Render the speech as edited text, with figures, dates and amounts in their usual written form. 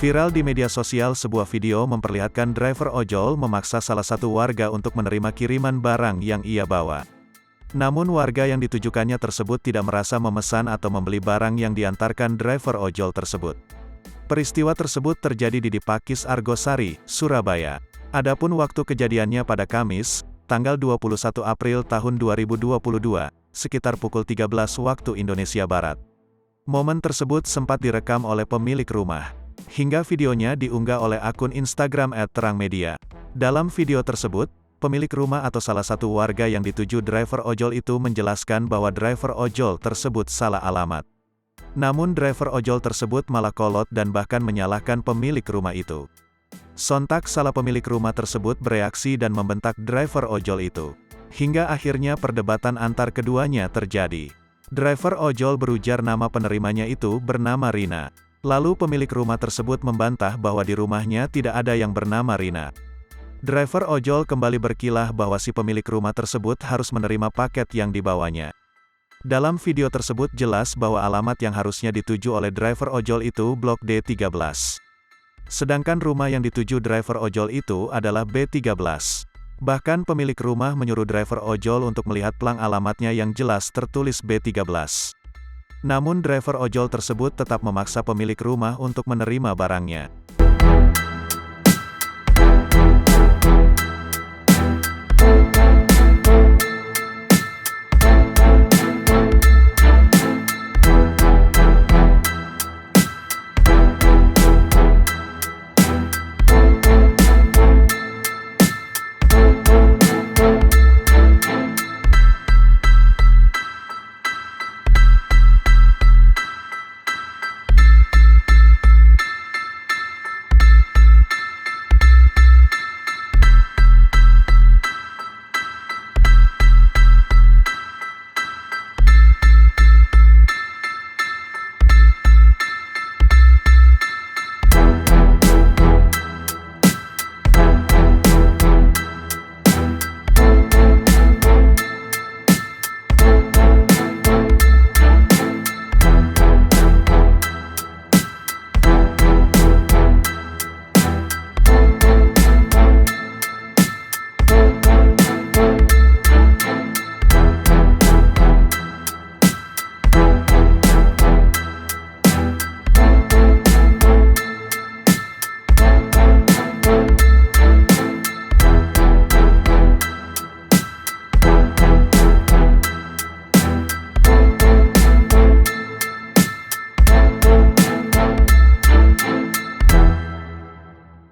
Viral di media sosial sebuah video memperlihatkan driver ojol memaksa salah satu warga untuk menerima kiriman barang yang ia bawa. Namun warga yang ditujukannya tersebut tidak merasa memesan atau membeli barang yang diantarkan driver ojol tersebut. Peristiwa tersebut terjadi di Pakis Argosari, Surabaya. Adapun waktu kejadiannya pada Kamis, tanggal 21 April tahun 2022, sekitar pukul 13 waktu Indonesia Barat. Momen tersebut sempat direkam oleh pemilik rumah. Hingga videonya diunggah oleh akun Instagram @terangmedia. Dalam video tersebut, pemilik rumah atau salah satu warga yang dituju driver ojol itu menjelaskan bahwa driver ojol tersebut salah alamat. Namun driver ojol tersebut malah kolot dan bahkan menyalahkan pemilik rumah itu. Sontak salah pemilik rumah tersebut bereaksi dan membentak driver ojol itu. Hingga akhirnya perdebatan antar keduanya terjadi. Driver ojol berujar nama penerimanya itu bernama Rina. Lalu pemilik rumah tersebut membantah bahwa di rumahnya tidak ada yang bernama Rina. Driver ojol kembali berkilah bahwa si pemilik rumah tersebut harus menerima paket yang dibawanya. Dalam video tersebut jelas bahwa alamat yang harusnya dituju oleh driver ojol itu Blok D13. Sedangkan rumah yang dituju driver ojol itu adalah B13. Bahkan pemilik rumah menyuruh driver ojol untuk melihat plang alamatnya yang jelas tertulis B13. Namun driver ojol tersebut tetap memaksa pemilik rumah untuk menerima barangnya.